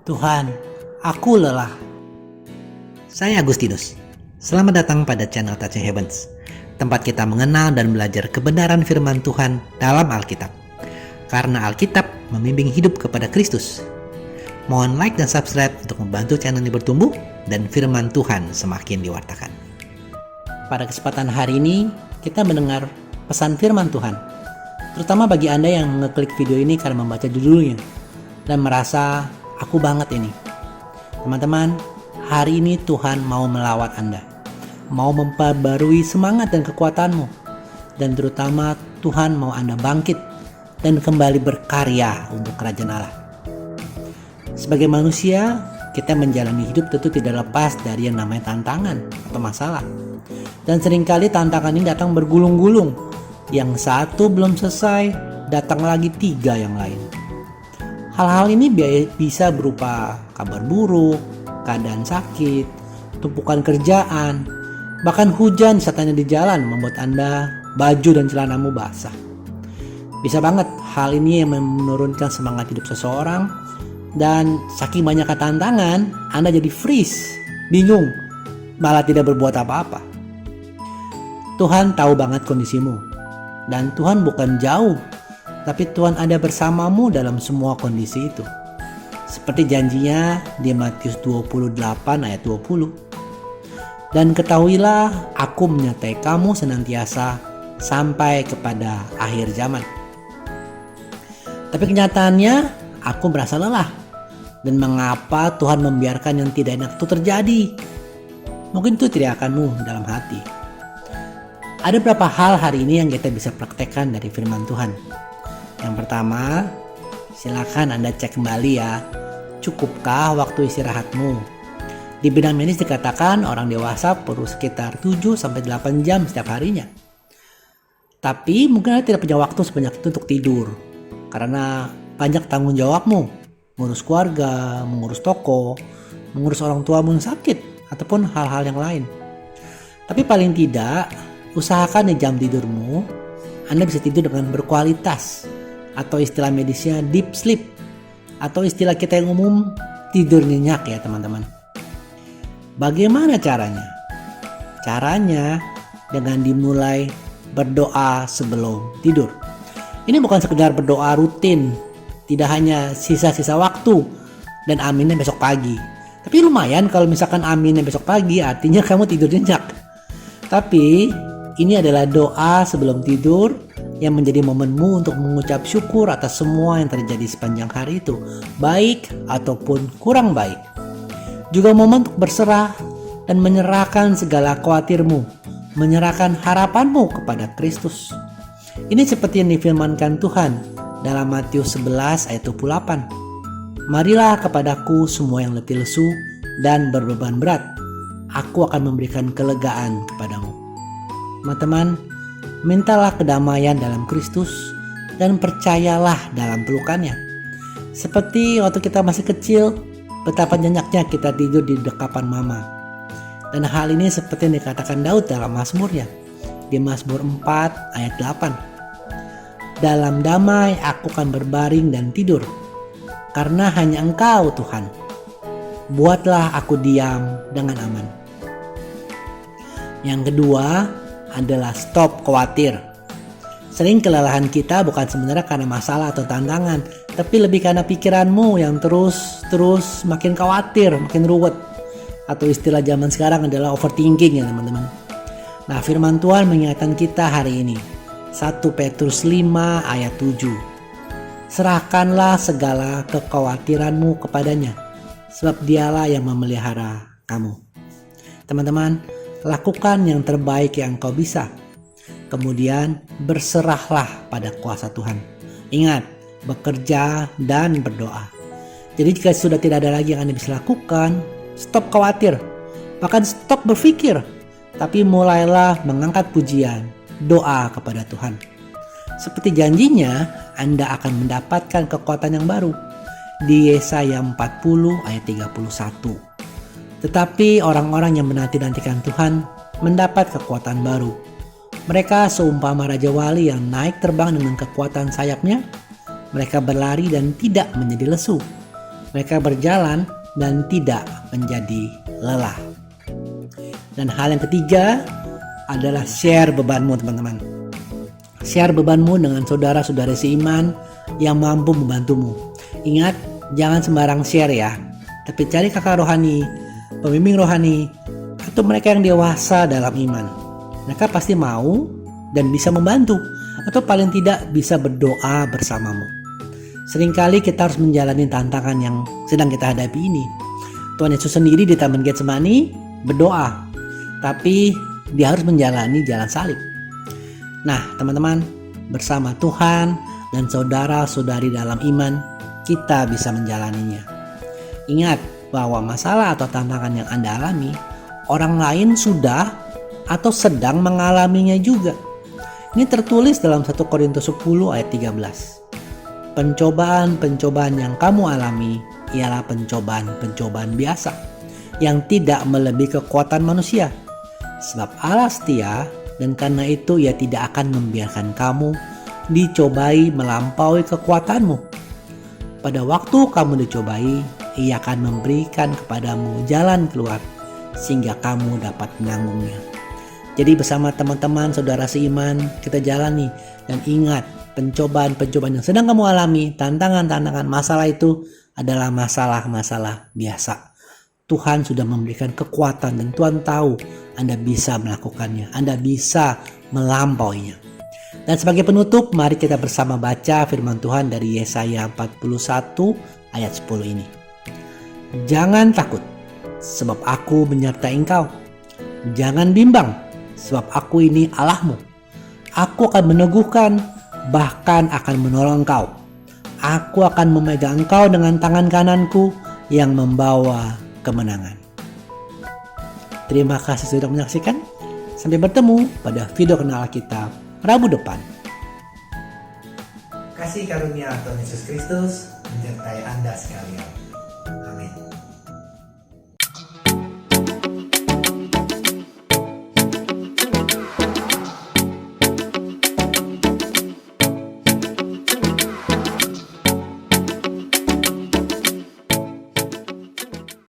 Tuhan, aku lelah. Saya Agustinus. Selamat datang pada channel Touching Heavens, tempat kita mengenal dan belajar kebenaran firman Tuhan dalam Alkitab. Karena Alkitab membimbing hidup kepada Kristus. Mohon like dan subscribe untuk membantu channel ini bertumbuh dan firman Tuhan semakin diwartakan. Pada kesempatan hari ini, kita mendengar pesan firman Tuhan, terutama bagi Anda yang ngeklik video ini karena membaca judulnya dan merasa aku banget ini. Teman-teman, hari ini Tuhan mau melawat Anda, mau memperbarui semangat dan kekuatanmu, dan terutama Tuhan mau Anda bangkit dan kembali berkarya untuk kerajaan Allah. Sebagai manusia, kita menjalani hidup tentu tidak lepas dari yang namanya tantangan atau masalah. Dan seringkali tantangan ini datang bergulung-gulung. Yang satu belum selesai, datang lagi 3 yang lain. Hal-hal ini bisa berupa kabar buruk, keadaan sakit, tumpukan kerjaan, bahkan hujan sertanya di jalan membuat Anda baju dan celanamu basah. Bisa banget hal ini yang menurunkan semangat hidup seseorang, dan saking banyak tantangan, Anda jadi freeze, bingung, malah tidak berbuat apa-apa. Tuhan tahu banget kondisimu, dan Tuhan bukan jauh, tapi Tuhan ada bersamamu dalam semua kondisi itu. Seperti janjinya di Matius 28 ayat 20. Dan ketahuilah, aku menyertai kamu senantiasa sampai kepada akhir zaman. Tapi kenyataannya, aku merasa lelah. Dan mengapa Tuhan membiarkan yang tidak enak itu terjadi? Mungkin itu teriakanmu dalam hati. Ada beberapa hal hari ini yang kita bisa praktekkan dari firman Tuhan. Yang pertama, silakan Anda cek kembali ya, cukupkah waktu istirahatmu? Di bidang medis dikatakan orang dewasa perlu sekitar 7-8 jam setiap harinya. Tapi mungkin Anda tidak punya waktu sebanyak itu untuk tidur, karena banyak tanggung jawabmu, mengurus keluarga, mengurus toko, mengurus orang tuamu yang sakit, ataupun hal-hal yang lain. Tapi paling tidak, usahakan di jam tidurmu, Anda bisa tidur dengan berkualitas, atau istilah medisnya deep sleep, atau istilah kita yang umum tidur nyenyak ya teman-teman. Bagaimana caranya? Caranya dengan dimulai berdoa sebelum tidur. Ini bukan sekedar berdoa rutin, tidak hanya sisa-sisa waktu dan aminnya besok pagi. Tapi lumayan kalau misalkan aminnya besok pagi, artinya kamu tidur nyenyak. Tapi ini adalah doa sebelum tidur yang menjadi momenmu untuk mengucap syukur atas semua yang terjadi sepanjang hari itu, baik ataupun kurang baik. Juga momen untuk berserah dan menyerahkan segala khawatirmu, menyerahkan harapanmu kepada Kristus. Ini seperti yang difirmankan Tuhan dalam Matius 11 ayat 28. Marilah kepadaku semua yang letih lesu dan berbeban berat, aku akan memberikan kelegaan kepadamu. Teman-teman, mintalah kedamaian dalam Kristus dan percayalah dalam pelukannya. Seperti waktu kita masih kecil, betapa nyenyaknya kita tidur di dekapan mama. Dan hal ini seperti yang dikatakan Daud dalam Mazmurnya, di Mazmur 4 ayat 8. Dalam damai aku akan berbaring dan tidur, karena hanya Engkau Tuhan. Buatlah aku diam dengan aman. Yang kedua adalah stop khawatir. Sering kelelahan kita bukan sebenarnya karena masalah atau tantangan, tapi lebih karena pikiranmu yang terus makin khawatir, makin ruwet. Atau istilah zaman sekarang adalah overthinking ya teman-teman. Nah, firman Tuhan mengingatkan kita hari ini, 1 Petrus 5 ayat 7. Serahkanlah segala kekhawatiranmu kepadanya, sebab dialah yang memelihara kamu. Teman-teman, lakukan yang terbaik yang kau bisa. Kemudian berserahlah pada kuasa Tuhan. Ingat, bekerja dan berdoa. Jadi jika sudah tidak ada lagi yang Anda bisa lakukan, stop khawatir. Bahkan stop berpikir. Tapi mulailah mengangkat pujian, doa kepada Tuhan. Seperti janjinya, Anda akan mendapatkan kekuatan yang baru. Di Yesaya 40 ayat 31. Tetapi orang-orang yang menanti-nantikan Tuhan mendapat kekuatan baru. Mereka seumpama Raja Wali yang naik terbang dengan kekuatan sayapnya. Mereka berlari dan tidak menjadi lesu. Mereka berjalan dan tidak menjadi lelah. Dan hal yang ketiga adalah share bebanmu, teman-teman. Share bebanmu dengan saudara-saudara seiman yang mampu membantumu. Ingat, jangan sembarang share ya, tapi cari kakak rohani, pembimbing rohani, atau mereka yang dewasa dalam iman. Mereka pasti mau dan bisa membantu, atau paling tidak bisa berdoa bersamamu. Seringkali kita harus menjalani tantangan yang sedang kita hadapi ini. Tuhan Yesus sendiri di Taman Getsemani berdoa, tapi dia harus menjalani jalan salib. Nah, teman-teman, bersama Tuhan dan saudara-saudari dalam iman, kita bisa menjalaninya. Ingat bahwa masalah atau tantangan yang Anda alami, orang lain sudah atau sedang mengalaminya juga. Ini tertulis dalam 1 Korintus 10 ayat 13. Pencobaan-pencobaan yang kamu alami ialah pencobaan-pencobaan biasa yang tidak melebihi kekuatan manusia. Sebab Allah setia, dan karena itu Ia tidak akan membiarkan kamu dicobai melampaui kekuatanmu. Pada waktu kamu dicobai, Ia akan memberikan kepadamu jalan keluar sehingga kamu dapat menanggungnya. Jadi bersama teman-teman saudara seiman kita jalani, dan ingat, pencobaan-pencobaan yang sedang kamu alami, tantangan-tantangan, masalah itu adalah masalah-masalah biasa. Tuhan sudah memberikan kekuatan dan Tuhan tahu Anda bisa melakukannya, Anda bisa melampauinya. Dan sebagai penutup, mari kita bersama baca firman Tuhan dari Yesaya 41 ayat 10 ini. Jangan takut, sebab aku menyertai engkau. Jangan bimbang, sebab aku ini Allahmu. Aku akan meneguhkan, bahkan akan menolong engkau. Aku akan memegang engkau dengan tangan kananku yang membawa kemenangan. Terima kasih sudah menyaksikan. Sampai bertemu pada video kenal kita Rabu depan. Kasih karunia Tuhan Yesus Kristus menyertai Anda sekalian.